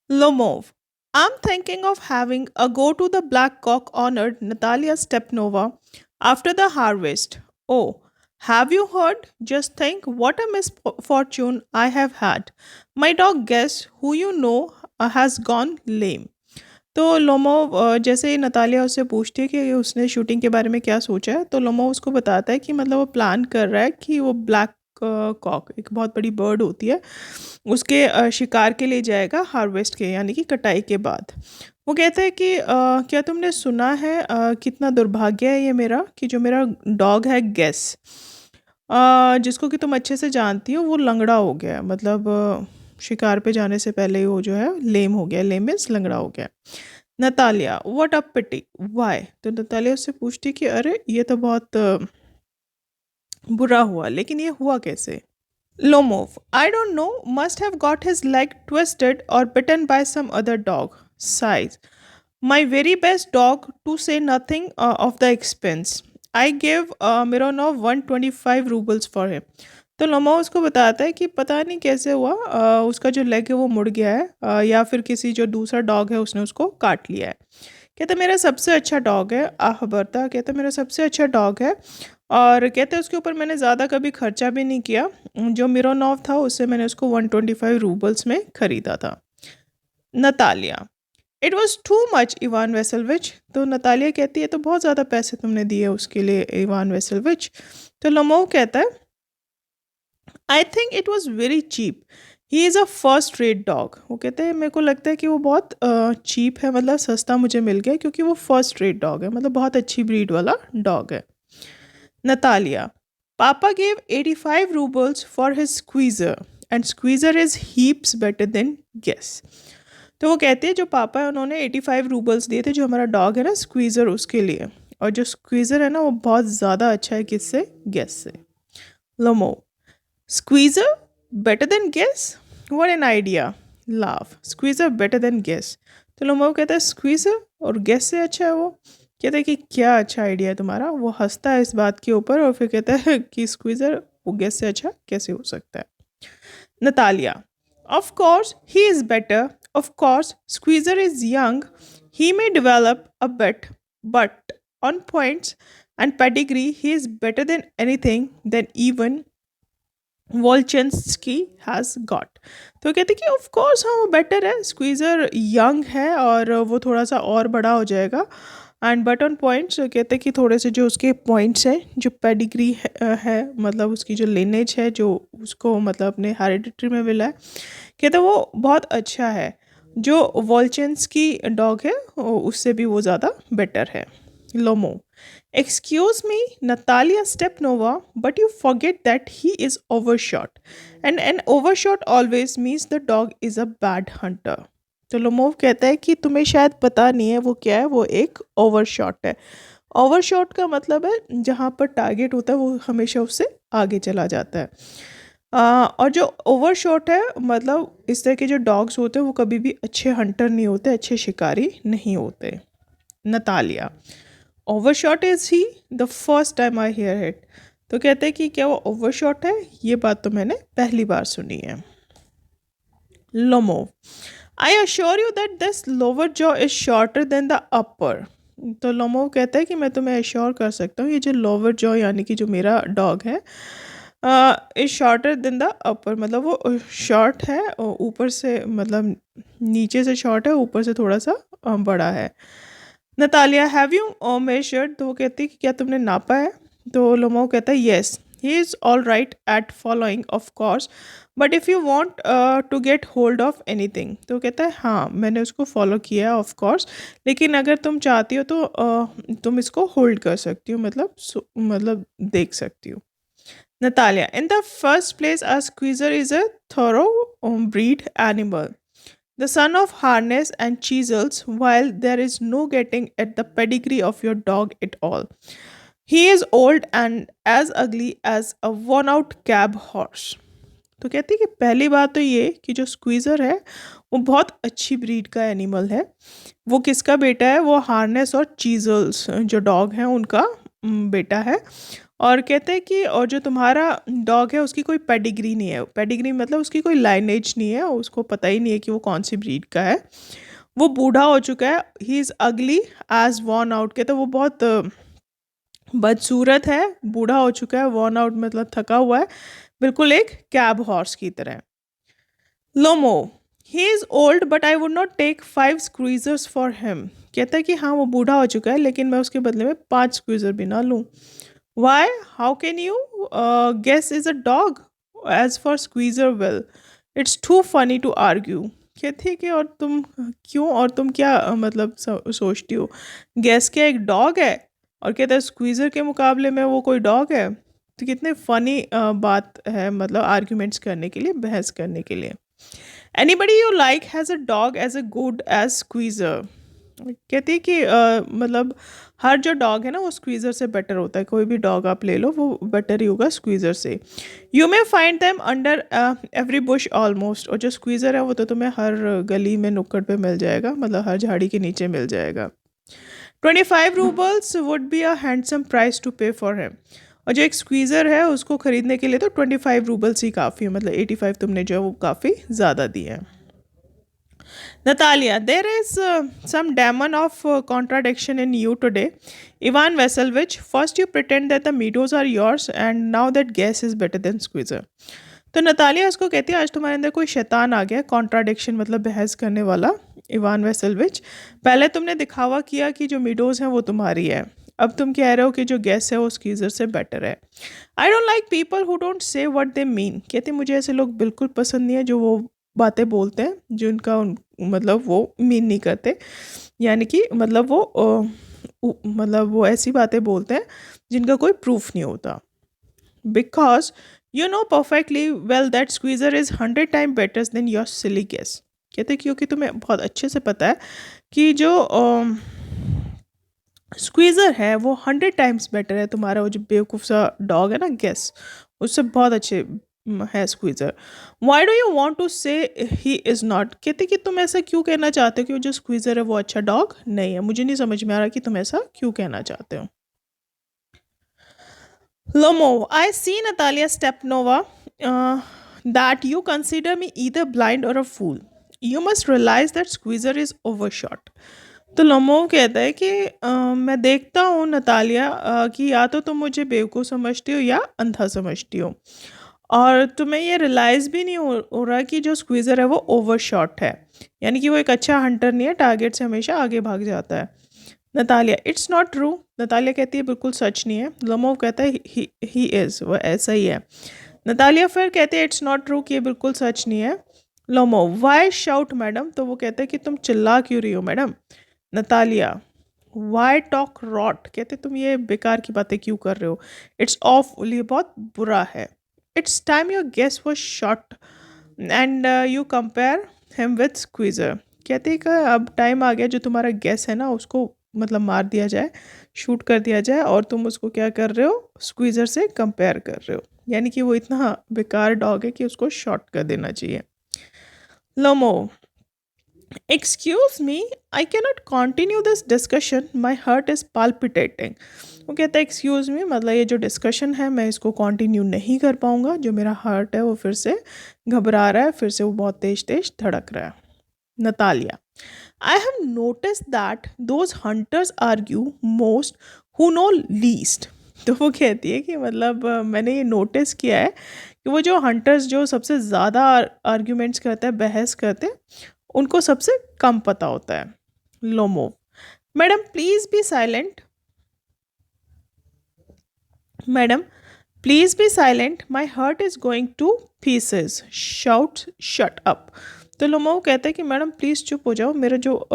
Lomov. I'm thinking of having a go to the Black Cock honored Natalia Stepnova after the harvest. Oh, have you heard? Just think what a misfortune I have had. My dog Guess, who you know, has gone lame. तो Lomov जैसे ही Natalia उससे पूछती है कि उसने shooting के बारे में क्या सोचा है, तो लोमोव उसको बताता है कि मतलब वो प्लान कर रहा है कि वो ब्लैक कॉक एक बहुत बड़ी बर्ड होती है, उसके शिकार के लिए जाएगा हार्वेस्ट के यानी कि कटाई के बाद। वो कहता है कि क्या तुमने सुना है कितना दुर्भाग्य है ये मेरा कि जो मेरा डॉग है गेस, जिसको कि तुम अच्छे से जानती हो, वो लंगड़ा हो गया है। मतलब शिकार पे जाने से पहले ही वो जो है लेम हो गया, लेम मीन्स लंगड़ा हो गया। Natalia what a pity why, तो नतालिया उससे पूछती कि अरे ये तो बहुत बुरा हुआ, लेकिन ये हुआ कैसे? Lomov, I don't know, must have got his leg twisted or bitten by some other dog. Size. My very best dog, to say nothing of the expense. I gave Mironov 125 rubles for him. तो लोमो उसको बताता है कि पता नहीं कैसे हुआ, उसका जो लेग है वो मुड़ गया है, या फिर किसी जो दूसरा डॉग है उसने उसको काट लिया है। कहते मेरा सबसे अच्छा डॉग है आहबरता, कहते मेरा सबसे अच्छा डॉग है, और कहते उसके ऊपर मैंने ज़्यादा कभी खर्चा भी नहीं किया। जो मिरोनॉव था उससे मैंने उसको 125 रूबल्स में ख़रीदा था। Natalia it was too much Ivan Vassilevitch, तो नतालिया कहती है तो बहुत ज़्यादा पैसे तुमने दिए उसके लिए इवान वेसलविच। तो लमोव कहता है I think it was very cheap, he is a first rate dog. वो कहते हैं मेरे को लगता है कि वो बहुत चीप है, मतलब सस्ता मुझे मिल गया क्योंकि वो फर्स्ट रेट डॉग है, मतलब बहुत अच्छी ब्रीड वाला डॉग है। Natalia papa gave 85 roubles for his squeezer and squeezer is heaps better than guess. तो वो कहते हैं जो पापा है उन्होंने 85 रूबल्स दिए थे जो हमारा डॉग है ना स्क्वीज़र उसके लिए, और जो स्क्वीज़र है ना वो बहुत ज़्यादा अच्छा है किससे, गेस से। लोमो Squeezer better than guess? What an idea. Laugh. Squeezer better than guess. तो लोमो कहता है स्क्वीज़र और गेस से अच्छा है वो। कहता है कि क्या अच्छा आइडिया है तुम्हारा, वो हंसता है इस बात के ऊपर और फिर कहता है कि स्क्वीज़र वो गेस से अच्छा कैसे हो सकता है। Natalia of course he is better, of course squeezer is young, he may develop a bit, but on points and pedigree he is better than anything than even Volchanetsky has got. तो कहते कि of course हाँ वो better है, squeezer young है और वो थोड़ा सा और बड़ा हो जाएगा। एंड बट ऑन पॉइंट्स कहते कि थोड़े से जो उसके पॉइंट्स हैं, जो पेडिग्री है मतलब उसकी जो लिनेज है जो उसको मतलब अपने हेरिडिटरी में मिला है, कहते वो बहुत अच्छा है। जो वोल्चेंस्की डॉग है उससे भी वो ज़्यादा बेटर है। लोमो Excuse me, Natalia Stepnova, but you forget that he is overshot. And an overshot always means the dog is a bad hunter. तो लोमोव कहता है कि तुम्हें शायद पता नहीं है वो क्या है, वो एक ओवरशॉट है। ओवरशॉट का मतलब है जहाँ पर टारगेट होता है वो हमेशा उससे आगे चला जाता है। और जो ओवरशॉट है मतलब इस तरह के जो डॉग्स होते हैं वो कभी भी अच्छे हंटर नहीं होते, अच्छे शिकारी नहीं होते। Natalia overshot is he the first time I hear it, तो कहते हैं कि क्या वो ओवरशॉट है, ये बात तो मैंने पहली बार सुनी है। Lomov I assure you that this lower jaw is shorter than the upper. तो लोमो कहता है कि मैं तुम्हें अश्योर कर सकता हूँ ये जो लोअर जॉ यानी कि जो मेरा डॉग है इज़ शॉर्टर देन द अपर, मतलब वो शॉर्ट है और ऊपर से मतलब नीचे से शॉर्ट है, ऊपर से थोड़ा सा बड़ा है। नतालिया हैव यू मेजर्ड, तो वो कहती है कि क्या तुमने नापा है? तो लोमो कहता है yes he is all right at following of course, but if you want to get hold of anything, तो कहता है हाँ मैंने उसको फॉलो किया है ऑफ कोर्स, लेकिन अगर तुम चाहती हो तो तुम इसको होल्ड कर सकती हो, मतलब मतलब देख सकती हो। Natalia, in the first place, a squeezer is a thorough breed animal, the son of harness and chisels, while there is no getting at the pedigree of your dog at all. He is old and as ugly as a worn out cab horse. तो कहती है कि पहली बात तो ये कि जो स्क्वीज़र है वो बहुत अच्छी ब्रीड का एनिमल है। वो किसका बेटा है? वो हार्नेस और चीजल्स जो डॉग हैं उनका बेटा है, और कहते हैं कि और जो तुम्हारा डॉग है उसकी कोई पेडिग्री नहीं है, पेडिग्री मतलब उसकी कोई लाइनेज नहीं है, उसको पता ही नहीं है कि वो कौन सी ब्रीड का है, वो बूढ़ा हो चुका है, ही इज़ अगली एज वॉर्न आउट, कहते हैं वो बहुत बदसूरत है, बूढ़ा हो चुका है, वॉर्न आउट मतलब थका हुआ है, बिल्कुल एक कैब हॉर्स की तरह। Lomov, he is old but I would not take 5 squeezers for him, कहता है कि हाँ वो बूढ़ा हो चुका है लेकिन मैं उसके बदले में 5 स्क्वीज़र भी ना लूँ। Why, how can you guess is a dog as for squeezer well, it's too funny to argue, कहती है कि और तुम क्यों, और तुम क्या मतलब सोचती हो गैस क्या एक डॉग है, और कहता है स्क्वीज़र के मुकाबले में वो कोई डॉग है, तो कितने फ़नी बात है, मतलब आर्ग्यूमेंट्स करने के लिए, बहस करने के लिए। Anybody you like has a dog as a good as squeezer, कहती है कि मतलब हर जो डॉग है ना वो स्क्वीज़र से बेटर होता है, कोई भी डॉग आप ले लो वो बेटर ही होगा स्क्वीज़र से। You may find them under every Bush almost, और जो स्क्वीज़र है वो तो तुम्हें हर गली में नुक्कड़ पे मिल जाएगा, मतलब हर झाड़ी के नीचे मिल जाएगा। 25 roubles would be a handsome price to pay for him, और जो एक स्क्वीज़र है उसको ख़रीदने के लिए तो 25 रूबल्स ही काफ़ी है, मतलब 85 तुमने जो है वो काफ़ी ज़्यादा दिए हैं। Natalia, there is some demon of contradiction in you today. Ivan Vasilevich, first you pretend that the meadows are yours and now that guess is better than squeezer. तो नतालिया उसको कहती है आज तुम्हारे अंदर कोई शैतान आ गया, कॉन्ट्राडिक्शन मतलब बहस करने वाला, इवान वेसलविच। पहले तुमने दिखावा किया कि जो मीडोज हैं वो तुम्हारी है, अब तुम कह रहे हो कि जो गैस है वो स्क्वीज़र से बेटर है। I don't like people who don't say what they mean, कहते मुझे ऐसे लोग बिल्कुल पसंद नहीं है जो वो बातें बोलते हैं जिनका मतलब वो मीन नहीं करते, यानी कि मतलब वो मतलब वो ऐसी बातें बोलते हैं जिनका कोई प्रूफ नहीं होता। Because you know perfectly well that squeezer is 100 time better than your silly guess, कहते क्योंकि तुम्हें बहुत अच्छे से पता है कि जो स्क्वीज़र है वो 100 टाइम्स बेटर है, तुम्हारा वो जो बेवकूफ़ सा डॉग है ना गेस, उससे बहुत अच्छे है squeezer. Why do you want to say he is not, कहते कि तुम ऐसा क्यों कहना चाहते हो कि वो जो स्क्वीज़र है वो अच्छा डॉग नहीं है, मुझे नहीं समझ में आ रहा कि तुम ऐसा क्यों कहना चाहते हो। Lomo, I see Natalia Stepnova that you consider me either blind or a fool. You must realize that squeezer is overshot. तो लोमो कहता है कि मैं देखता हूँ नतालिया कि या तो तुम मुझे बेवकूफ़ समझती हो या अंधा समझती हो, और तुम्हें ये रियलाइज़ भी नहीं हो रहा कि जो स्क्वीज़र है वो ओवरशॉट है, यानी कि वो एक अच्छा हंटर नहीं है, टारगेट से हमेशा आगे भाग जाता है। Natalia, it's not true, Natalia कहती है बिल्कुल सच नहीं है। लोमोव कहता है ही इज़, वो ऐसा ही है। नतालिया फिर कहती है इट्स नॉट ट्रू कि ये बिल्कुल सच नहीं है। लोमोव, वाई शाउट मैडम, तो वो कहते हैं कि तुम चिल्ला क्यों रही हो madam. Natalia, why talk rot, कहते तुम ये बेकार की बातें क्यों कर रहे हो, इट्स ऑफुल, ये बहुत बुरा है। It's time your guess was shot and you compare him with squeezer, कहते हैं कि अब टाइम आ गया जो तुम्हारा गेस है ना उसको मतलब मार दिया जाए, शूट कर दिया जाए, और तुम उसको क्या कर रहे हो, स्क्वीज़र से कंपेयर कर रहे हो, यानी कि वो इतना बेकार डॉग है कि उसको शॉट कर देना चाहिए। Lomov, excuse me, I can not continue this discussion, my heart is palpitating, वो कहता है एक्सक्यूज़ मी मतलब ये जो डिस्कशन है मैं इसको कंटिन्यू नहीं कर पाऊँगा, जो मेरा हार्ट है वो फिर से घबरा रहा है, फिर से वो बहुत तेज तेज धड़क रहा है। Natalia, I have noticed that those hunters argue most who know least. तो वो कहती है कि मतलब मैंने ये नोटिस किया है कि वो जो हंटर्स जो सबसे ज़्यादा आर्ग्यूमेंट्स करते हैं, बहस करते हैं, उनको सबसे कम पता होता है। Lomov, madam please be silent, madam please be silent, my heart is going to pieces, shout shut up. तो लोमो कहते हैं कि मैडम प्लीज़ चुप हो जाओ, मेरा जो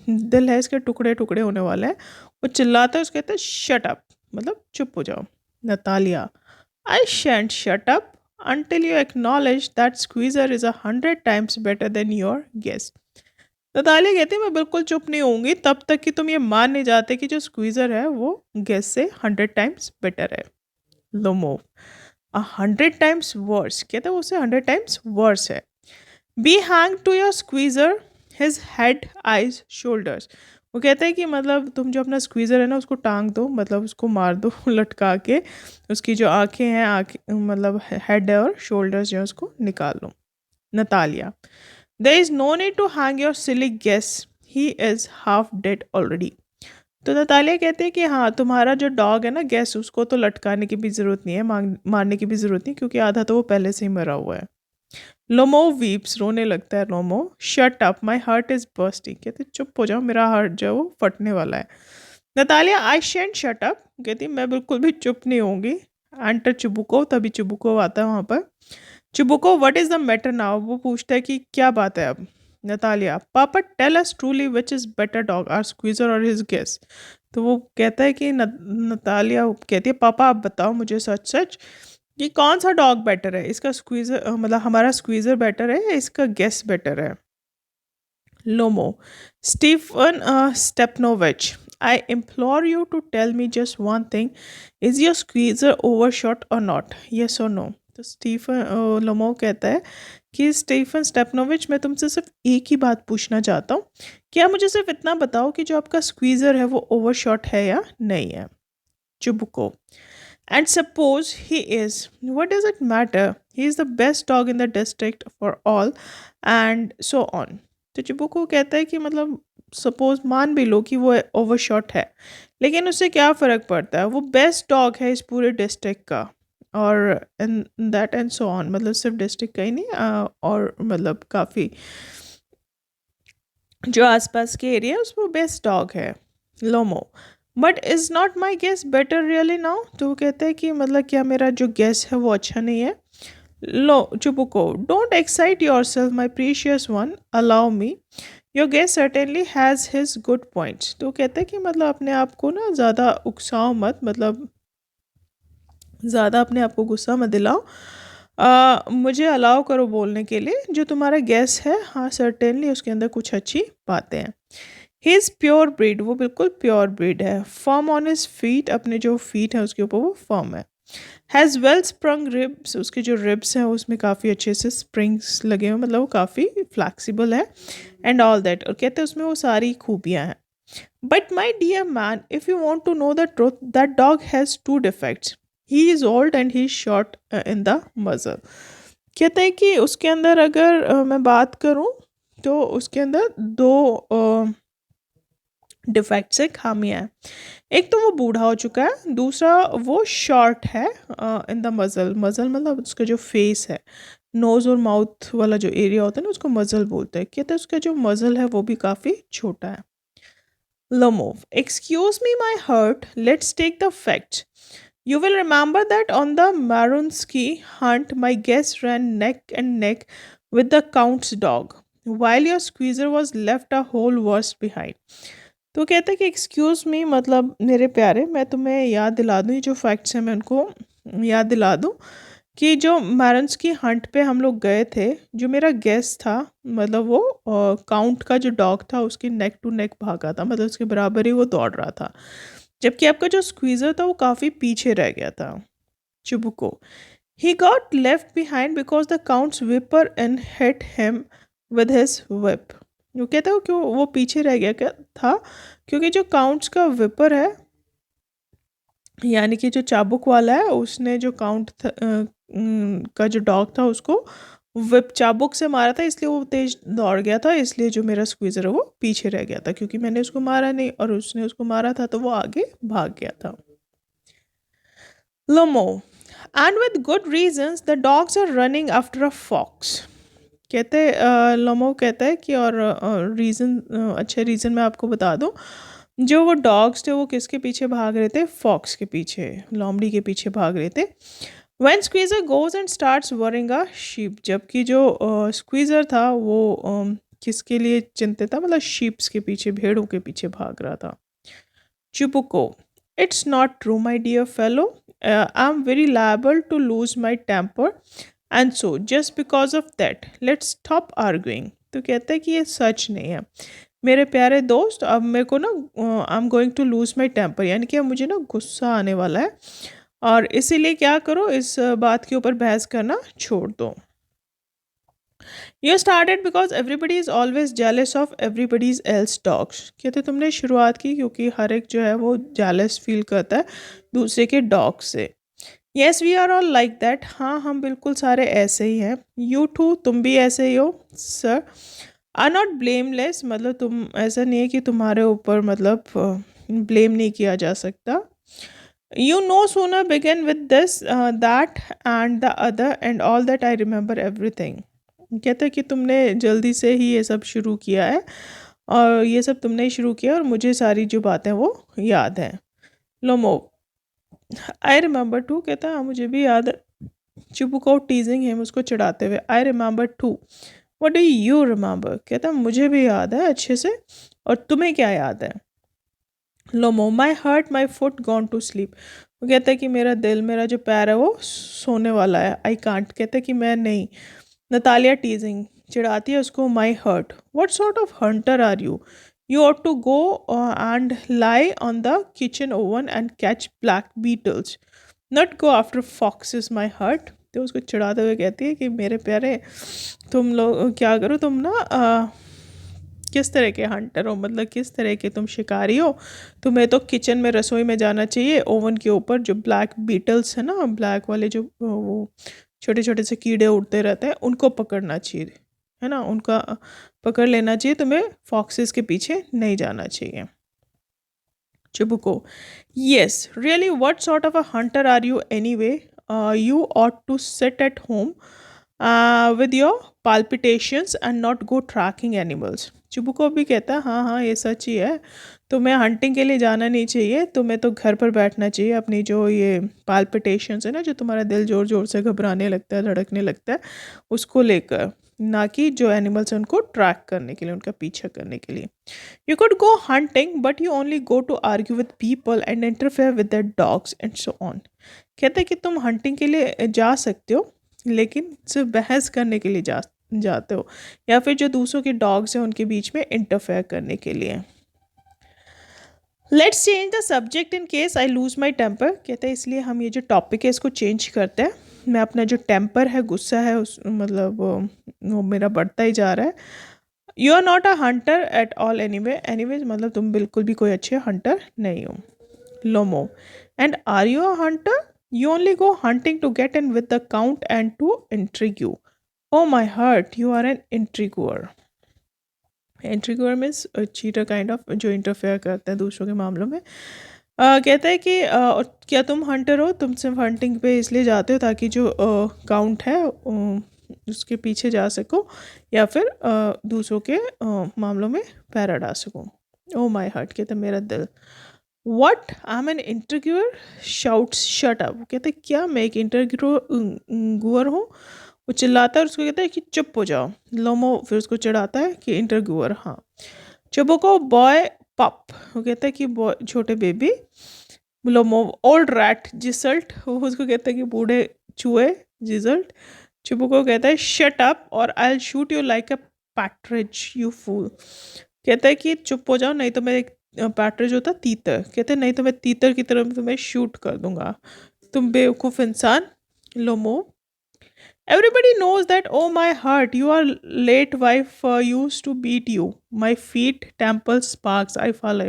दिल है इसके टुकड़े टुकड़े होने वाले हैं, वो चिल्लाता है, उसको कहते हैं शट अप मतलब चुप हो जाओ। Natalia, I shunt shut up until you acknowledge that squeezer is 100 times better than your guess. Natalia कहती है मैं बिल्कुल चुप नहीं होंगी तब तक कि तुम ये मान नहीं जाते कि जो स्क्वीज़र है वो गेस से 100 टाइम्स बेटर है। लोमो, 100 टाइम्स वर्स, कहते हैं उससे 100 टाइम्स वर्स है। Be hang to your squeezer, his head eyes shoulders, वो कहता है कि मतलब तुम जो अपना स्क्वीज़र है ना उसको टांग दो, मतलब उसको मार दो लटका के, उसकी जो आँखें हैं, आँखें मतलब हेड है और शोल्डर्स जो है उसको निकाल लो। Natalia, there is no need to hang your silly Guess, he is half dead already. तो नतालिया कहते हैं कि हाँ, तुम्हारा जो डॉग है ना गेस, उसको तो लटकाने की भी ज़रूरत नहीं है, मारने की भी ज़रूरत नहीं, क्योंकि आधा तो वो पहले से ही मरा हुआ है। लोमो वीप्स, रोने लगता है Lomov. Shut up, my heart is bursting, कहते चुप हो जाओ, मेरा हार्ट जो है वो फटने वाला है। नतालिया, आई शेंट शट अप, कहती मैं बिल्कुल भी चुप नहीं होंगी। एंटर चुबुको, तभी चुबुको आता है वहाँ पर। चुबुको, what is the matter now, वो पूछता है कि क्या बात है अब। Natalia, papa tell us truly which is better dog, are squeezer और हिज गेस। तो वो कहता है कि नतालिया कहती है पापा आप बताओ मुझे सच सच कि कौन सा डॉग बेटर है, इसका स्क्वीज़र मतलब हमारा स्क्वीज़र बेटर है या इसका गेस बेटर है। Lomov, Stepan Stepanovitch, I implore you to tell me just one thing, is your Squeezer overshot or not, yes or no. तो स्टीफन लोमो कहता है कि स्टीफन स्टेपनोविच, मैं तुमसे सिर्फ एक ही बात पूछना चाहता हूँ, क्या मुझे सिर्फ इतना बताओ कि जो आपका स्क्वीज़र है वो ओवरशॉट है या नहीं है। चुबुको, and suppose he is, what does it matter? He is the best dog in the district for all, and so on. तो चिबुको कहता है कि मतलब सपोज मान भी लो कि वो ओवरशॉट है, लेकिन उससे क्या फ़र्क पड़ता है, वो बेस्ट डॉग है इस पूरे डिस्ट्रिक्ट का, और in that and so on, मतलब सिर्फ डिस्ट्रिक्ट का ही नहीं, और मतलब काफ़ी जो आसपास के एरिया उसमें बेस्ट डॉग है। Lomov, but is not my Guess better really now, तो वो कहते हैं कि मतलब क्या मेरा जो गेस है वो अच्छा नहीं है। लो Chubukov, don't excite yourself my precious one, allow me, your Guess certainly has his good points. तो कहते हैं कि मतलब अपने आप को ना ज़्यादा उकसाओ मत, मतलब ज़्यादा अपने आप को गुस्सा मत दिलाओ। मुझे अलाउ करो बोलने के लिए, जो तुम्हारा गेस है हाँ सर्टेनली उसके अंदर कुछ अच्छी बातें हैं। ही इज़ प्योर ब्रीड, वो बिल्कुल प्योर ब्रीड है। फर्म ऑन हिज फीट, अपने जो फीट हैं उसके ऊपर वो फर्म है। हैज़ वेल स्प्रंग रिब्स, उसके जो रिब्स हैं उसमें काफ़ी अच्छे से स्प्रिंग्स लगे हुए, मतलब वो काफ़ी फ्लैक्सीबल है। एंड ऑल दैट, और कहते हैं उसमें वो सारी खूबियाँ हैं। But my dear man, if you want to know the truth, that dog has two defects, he is old and he is short in the muzzle. कहते हैं कि उसके अंदर अगर मैं बात करूं तो उसके अंदर दो डिफेक्ट्स है, खामियां हैं। एक तो वो बूढ़ा हो चुका है, दूसरा वो शॉर्ट है इन द मज़ल। मज़ल मतलब उसका जो फेस है, नोज़ और माउथ वाला जो एरिया होता है ना उसको मज़ल बोलते हैं। कहते हैं उसका जो मज़ल है वो भी काफ़ी छोटा है। Lomov, excuse me, my hurt. Let's take the facts. You will remember that on the Marunsky hunt, my guest ran neck and neck with the Count's dog, while your squeezer was left a whole worse behind. तो कहते हैं कि excuse me, मतलब मेरे प्यारे, मैं तुम्हें याद दिला दूँ, ये जो फैक्ट्स हैं मैं उनको याद दिला दूँ कि जो मैरन्स की हंट पे हम लोग गए थे, जो मेरा गेस था, मतलब वो काउंट का जो डॉग था उसकी नेक टू नेक भागा था, मतलब उसके बराबर ही वो दौड़ रहा था, जबकि आपका जो स्क्वीज़र था वो काफ़ी पीछे रह गया था। Chubukov, he got left behind because the count's whipper and hit him with his whip। वो कहता है क्यों वो पीछे रह गया क्या था, क्योंकि जो काउंट्स का विपर है, यानी कि जो चाबुक वाला है, उसने जो का जो डॉग था उसको विप चाबुक से मारा था, इसलिए वो तेज दौड़ गया था, इसलिए जो मेरा स्क्वीज़र है वो पीछे रह गया था, क्योंकि मैंने उसको मारा नहीं और उसने उसको मारा था तो वो आगे भाग गया था। Lomov, and with good reasons the dogs are running after a fox. कहते लोमो कहता है कि और रीज़न, अच्छे रीज़न मैं आपको बता दूं, जो वो डॉग्स थे वो किसके पीछे भाग रहे थे, फॉक्स के पीछे, लोमड़ी के पीछे भाग रहे थे। When squeezer goes and starts worrying a sheep, जबकि जो स्क्वीज़र था वो किसके लिए चिंतित था, मतलब शीप्स के पीछे, भेड़ों के पीछे भाग रहा था। Chubukov, it's not true my dear fellow, I am very liable to lose my temper, and so just because of that let's stop arguing. तो कहता है कि ये सच नहीं है मेरे प्यारे दोस्त, अब मेरे को ना I am going to lose my temper, यानी कि अब मुझे ना गुस्सा आने वाला है, और इसीलिए क्या करो, इस बात के ऊपर बहस करना छोड़ दो। You started because everybody is always jealous of everybody's else dogs. कहते तुमने शुरुआत की क्योंकि हर एक जो है वो jealous feel करता है दूसरे के dog से. Yes, we are all like that. हाँ हम बिल्कुल सारे ऐसे ही हैं. You too, तुम भी ऐसे ही हो sir. Are not blameless, मतलब तुम ऐसा नहीं है कि तुम्हारे ऊपर मतलब blame नहीं किया जा सकता. You no sooner began with this, that and the other and all that I remember everything. कहते हैं कि तुमने जल्दी से ही ये सब शुरू किया है और ये सब तुमने ही शुरू किया और मुझे सारी जो बातें वो याद हैं. लोमो, आई रिमेंबर टू, कहता है हाँ मुझे भी याद है. चिबुको टीजिंग हिम, उसको चिढ़ाते हुए. I remember too. What do you remember, कहता है मुझे भी याद है अच्छे से, और तुम्हें क्या याद है. Lomov, my heart my foot gone to sleep. वो कहता है कि मेरा दिल, मेरा जो पैर है वो सोने वाला है. आई कांट, कहता है कि मैं नहीं. नतालिया टीजिंग, चिढ़ाती है उसको. My heart, what sort of hunter are you. You ought to go and lie on the kitchen oven and catch black beetles, not go after foxes. My heart. तो उसको चिढ़ाते हुए कहती है कि मेरे प्यारे, तुम लोग क्या करो, तुम ना किस तरह के हंटर हो, मतलब किस तरह के तुम शिकारी हो. तुम्हें तो किचन में, रसोई में जाना चाहिए, ओवन के ऊपर जो ब्लैक बीटल्स है ना, ब्लैक वाले जो वो छोटे छोटे से कीड़े उड़ते रहते हैं, उनको पकड़ना चाहिए, है ना, उनका पकड़ लेना चाहिए. तुम्हें फॉक्सेस के पीछे नहीं जाना चाहिए. चिबुको, yes, really, what sort of a hunter are you anyway? You ought to sit at home with your palpitations and not go tracking animals. चिबुको भी कहता है हाँ हाँ ये सच ही है, तुम्हें हंटिंग के लिए जाना नहीं चाहिए, तुम्हें तो घर पर बैठना चाहिए. अपनी जो ये पाल्पिटेशंस है ना, जो तुम्हारा दिल ज़ोर ज़ोर से घबराने लगता है, धड़कने लगता है, उसको लेकर, ना कि जो एनिमल्स हैं उनको ट्रैक करने के लिए, उनका पीछा करने के लिए. You could go hunting, but you only go to argue with people and interfere with their dogs and so on. कहते हैं कि तुम हंटिंग के लिए जा सकते हो, लेकिन सिर्फ बहस करने के लिए जाते हो, या फिर जो दूसरों के डॉग्स हैं उनके बीच में इंटरफेयर करने के लिए. Let's change the subject in case I lose my temper. कहते हैं इसलिए हम ये जो टॉपिक है इसको चेंज करते हैं. मैं अपना जो टेम्पर है, गुस्सा है, उस मतलब वो मेरा बढ़ता ही जा रहा है. You are not a hunter at all anyway. Anyways मतलब तुम बिल्कुल भी कोई अच्छे हंटर नहीं हो. Lomov, and are you a hunter. You only go hunting to get in with the count and to intrigue you. Oh my heart, you are an intriguer. Intriguer means cheater kind of, जो interfere करते हैं दूसरों के मामलों में. कहता है कि क्या तुम हंटर हो, तुम सिर्फ हंटिंग पे इसलिए जाते हो ताकि जो काउंट है उसके पीछे जा सको, या फिर दूसरों के मामलों में पैरा डाल सको. ओ माई हार्ट, कहते मेरा दिल. What, I am an interviewer. Shouts, shut up. कहते क्या मैं एक इंटरव्यूअर हूँ. वो चिल्लाता है और उसको कहता है कि चुप हो जाओ. लोमो फिर उसको चिढ़ाता है कि इंटरव्यूअर, हाँ. चुप को बॉय पप. वो कहता है कि बॉय छोटे baby. Lomov, old rat Jesuit. वो उसको कहता है कि बूढ़े चूहे, जिजल्ट. चिबुको कहता है शट अप और I will shoot you like a partridge you fool. कहता है कि चुप हो जाओ, नहीं तो मैं एक पैट्रिज होता तीतर, कहते नहीं तो मैं तीतर की तरह तुम्हें शूट कर दूंगा, तुम बेवकूफ़ इंसान. लोमो, everybody knows that, oh my heart, your late wife used to beat you. My feet, temples, sparks, I fall.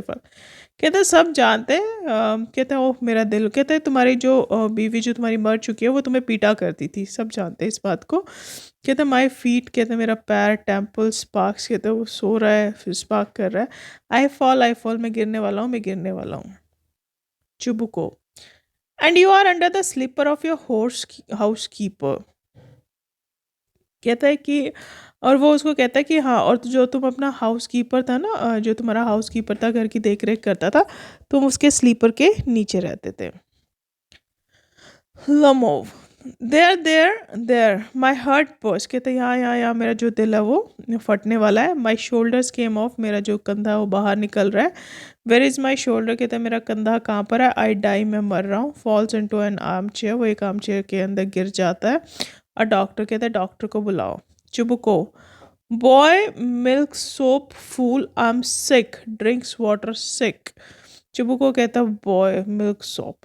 कहते सब जानते हैं. कहते हैं ओह मेरा दिल. कहते हैं तुम्हारी जो बीवी जो तुम्हारी मर चुकी है वो तुम्हें पीटा करती थी, सब जानते हैं इस बात को. कहते माई फीट, कहते मेरा पैर, टेम्पल, स्पार्क्स, कहते वो सो रहा है फिर स्पार्क कर रहा है. आई फॉल, मैं गिरने वाला हूँ, मैं गिरने वाला हूँ. Chubukov, and you are under the slipper of your house keeper. कहता है कि, और वो उसको कहता है कि हाँ, और जो तुम अपना हाउस कीपर था ना, जो तुम्हारा हाउस कीपर था, घर की देख रेख करता था, तुम उसके स्लीपर के नीचे रहते थे. Lomov, there my heart burst. कहते यहाँ मेरा जो दिल है वो फटने वाला है. माई शोल्डर्स केम ऑफ, मेरा जो कंधा है वो बाहर निकल रहा है. वेर इज़ माई शोल्डर, कहते हैं मेरा कंधा कहाँ पर है. आई डाई, मैं मर रहा हूँ. Falls into an arm chair, वो एक आर्म चेयर के अंदर गिर जाता है. और डॉक्टर, कहता है डॉक्टर को बुलाओ. Chubukov, boy milk sop fool, I am sick, drinks water sick. Chubukov कहता है बॉय मिल्क सोप,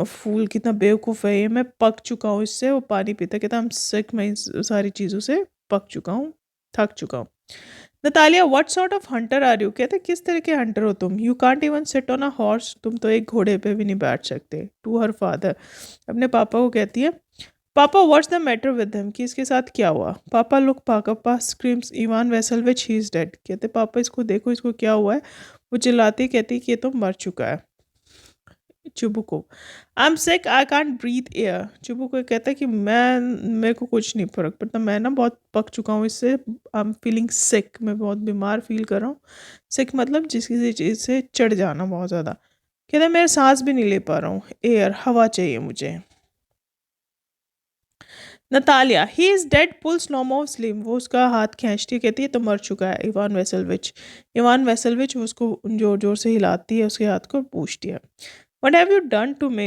फूल कितना बेवकूफ़ है ये, मैं पक चुका हूँ इससे. वो पानी पीता, कहता आई एम सिक, मैं इन सारी चीज़ों से पक चुका हूँ, थक चुका हूँ। Natalia, what sort of hunter are you? कहते किस तरह के हंटर हो तुम? You can't even sit on a horse, तुम तो एक घोड़े पे भी नहीं बैठ सकते। टू हर फादर, अपने पापा को कहती है, papa what's the matter with him, कि इसके साथ क्या हुआ? Papa look, papa screams, Ivan Vassilevitch he is dead. कहते पापा इसको देखो, इसको क्या हुआ है? वो चिल्लाती कहती कि ये तो मर चुका है। Chubukov, I am sick, I can't breathe air. Chubukov कहता है कि मैं, मेरे को कुछ नहीं फर्क पड़ता, मैं ना बहुत पक चुका हूँ इससे। आई एम फीलिंग सिक, मैं बहुत बीमार फील कर रहा हूँ। सिक मतलब जिस किसी चीज़ से चढ़ जाना बहुत ज़्यादा। कहता है मैं सांस भी नहीं ले पा रहा हूँ, एयर, हवा चाहिए मुझे। Natalia, he is dead, pull Lomov slim, वो उसका हाथ खींचती है, कहती है तो मर चुका है। इवान वेसलविच, इवान वेसलविच उसको जोर जोर से हिलाती है, उसके हाथ को पूछती है, what have you done to me,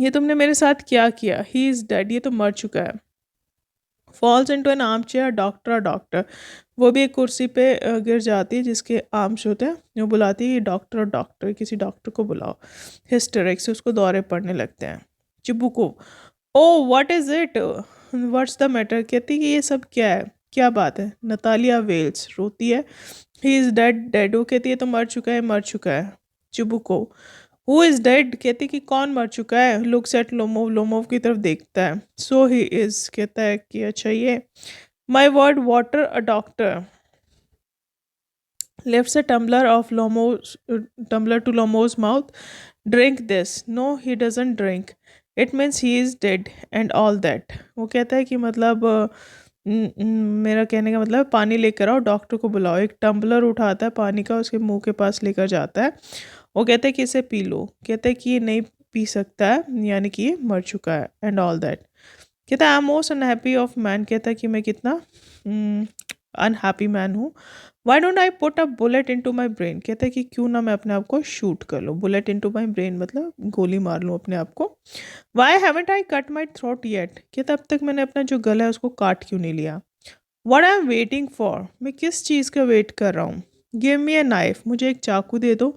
ये तुमने मेरे साथ क्या किया? ही इज़ डेड, ये तो मर चुका है। Falls into an arm chair, doctor doctor, वो भी एक कुर्सी पे गिर जाती है जिसके आर्म्स होते हैं। वो बुलाती है डॉक्टर डॉक्टर, किसी डॉक्टर को बुलाओ। हिस्टेरिक से उसको दौरे पड़ने लगते हैं। Chubukov, oh what is it, what's the matter? कहती कि ये सब क्या है, क्या बात है? नतालिया वेल्स, रोती है, ही इज़ डेड डेड, वो कहती है तो मर चुका है, मर चुका है। चिबुको, हु इज़ डेड? कहती कि कौन मर चुका है? लुक्स एट लोमोव, लोमोव की तरफ देखता है। सो ही इज़, कहता है कि अच्छा ये, my word water, a doctor lifts a tumbler of Lomo's tumbler to Lomo's mouth. Drink this. No, he doesn't drink. It means he is dead and all that. वो कहता है कि मतलब मेरा कहने का मतलब पानी लेकर आओ, डॉक्टर को बुलाओ। एक टम्बलर उठाता है पानी का, उसके मुंह के पास लेकर जाता है। वो कहता है कि इसे पी लो। कहता है कि ये नहीं पी सकता है, यानी कि ये मर चुका है एंड ऑल दैट। कहता है I am most unhappy of man, कहता है कि मैं कितना अनहैप्पी मैन हूँ। Why don't I put a bullet in to my brain, कहता है कि क्यों ना मैं अपने आप को शूट कर लूँ। Bullet in to my brain मतलब गोली मार लूँ अपने आप को। Why haven't I cut my throat yet, कहता अब तक मैंने अपना जो गला है उसको काट क्यों नहीं लिया। What I am waiting for, मैं किस चीज़ का वेट कर रहा हूँ। गिव मी अ नाइफ, मुझे एक चाकू दे दो।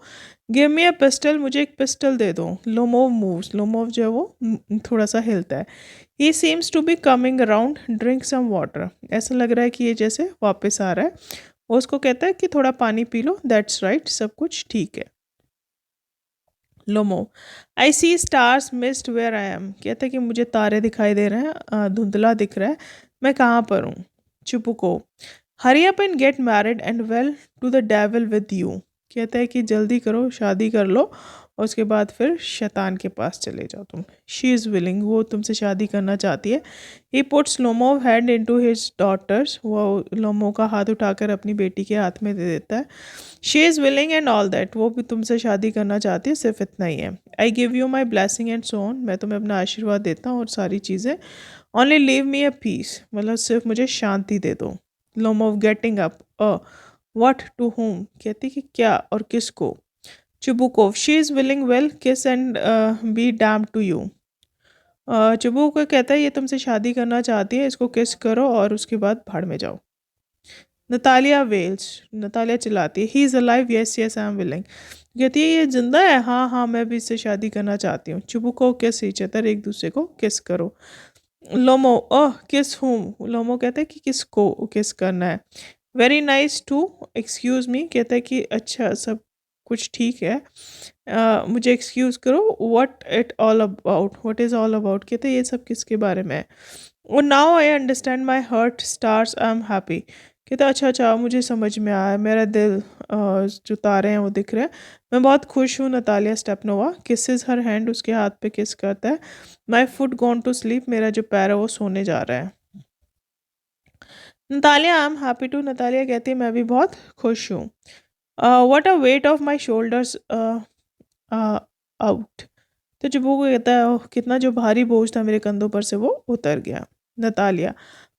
गिव मी अ पिस्टल, मुझे एक पिस्टल दे दो। लोमोव मूव्स, लोमोव जो है वो थोड़ा सा हिलता है। He seems to be coming around, drink some water, ऐसा लग रहा है कि ये जैसे वापस आ रहा है। वो उसको कहता है कि थोड़ा पानी पी लो, दैट्स राइट, सब कुछ ठीक है। Lomov, I see stars mist where I am, कहता है कि मुझे तारे दिखाई दे रहे हैं, धुंधला दिख रहा है, मैं कहाँ पर हूँ। Chubukov, hurry up and get married and well to the devil with you, कहता है कि जल्दी करो, शादी कर लो और उसके बाद फिर शैतान के पास चले जाओ तुम। शी इज़ विलिंग, वो तुमसे शादी करना चाहती है। He puts Lomov hand into his daughters, वो लोमो का हाथ उठाकर अपनी बेटी के हाथ में दे देता है। She is willing and all that, वो भी तुमसे शादी करना चाहती है, सिर्फ इतना ही है। I give you my blessing and so on, मैं तुम्हें अपना आशीर्वाद देता हूँ और सारी चीज़ें। Only leave me a peace, मतलब सिर्फ मुझे शांति दे दो। Lomov getting up, what to whom, कहती कि क्या और किसको। Chubukov, she is willing, well kiss and be damn to you. Chubukov कहता है ये तुमसे शादी करना चाहती है, इसको किस करो और उसके बाद भाड़ में जाओ। नतालिया वेल्स, नतालिया चिल्लाती है, he is alive, yes yes I am willing, कहती है ये जिंदा है, हाँ हाँ मैं भी इससे शादी करना चाहती हूँ। चुबुको किस ईच अदर, एक दूसरे को किस करो। लोमो, ओह किस हूँ, लोमो कहता है कि किसको किस करना है। Very nice to excuse me, कहता है कि अच्छा सब कुछ ठीक है, मुझे एक्सक्यूज़ करो। What it all about, what is all about, कहते हैं ये सब किसके बारे में है। और now I understand my hurt stars, I am happy, कहते अच्छा अच्छा मुझे समझ में आया, मेरा दिल जो तारे हैं वो दिख रहे हैं, मैं बहुत खुश हूँ। Natalia Stepanovna kisses her hand, उसके हाथ पे किस करता है। My foot gone to sleep, मेरा जो पैर है वो सोने जा रहा है। Natalia, I am happy too, Natalia कहती है मैं भी बहुत खुश हूँ। What a weight of my shoulders out, तो जुबू को कहता है "ओह, कितना जो भारी बोझ था मेरे कंधों पर से वो उतर गया। Natalia,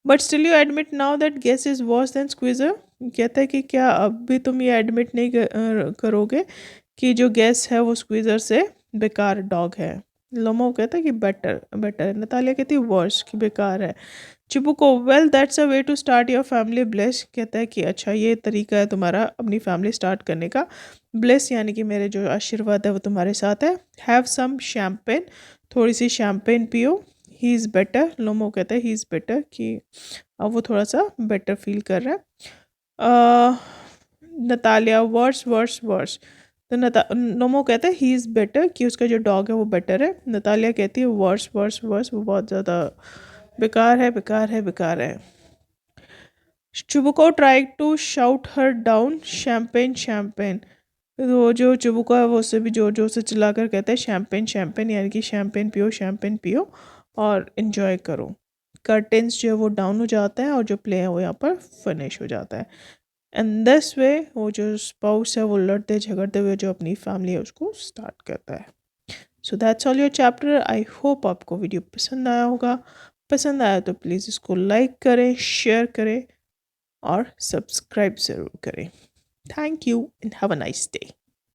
but still you admit now that guess is worse than squeezer, कहता है कि क्या अब भी तुम ये एडमिट नहीं करोगे कि जो गैस है वो स्क्वीजर से बेकार डॉग है। लोमो कहता है कि बेटर बेटर, नतालिया कहती है वर्स कि बेकार है। Chubukov, well that's a way to start your family bliss, कहता है कि अच्छा ये तरीका है तुम्हारा अपनी फैमिली स्टार्ट करने का। ब्लेस यानी कि मेरे जो आशीर्वाद है वो तुम्हारे साथ है। हैव सम शैम्पेन, थोड़ी सी शैम्पेन पियो। ही इज़ बेटर, लोमो कहता है ही इज़ बेटर कि अब वो थोड़ा सा बेटर फील कर रहा है। Natalia worse worse worse. तो नोमो कहता है ही इज़ बेटर, कि उसका जो डॉग है वो बेटर है। नतालिया कहती है वर्स वर्स वर्स, वो बहुत ज़्यादा बेकार है, बेकार है, बेकार है। Chubukov try to shout her down, champagne champagne. वो जो चुबुको है वो उससे भी जोर जोर से चिल्लाकर कहता है शैम्पेन शैम्पेन, यानी कि शैम्पेन पियो और इन्जॉय करो। कर्टेंस जो है वो डाउन हो जाता है और जो प्ले है वो यहाँ पर फिनिश हो जाता है। एंड दिस वे वो जो स्पाउस है वो लड़ते झगड़ते हुए जो अपनी फैमिली है उसको स्टार्ट करता है। So that's all your chapter. I hope आपको वीडियो पसंद आया होगा। पसंद आया तो प्लीज़ इसको लाइक करें, शेयर करें और सब्सक्राइब ज़रूर करें। Thank you and have a nice day.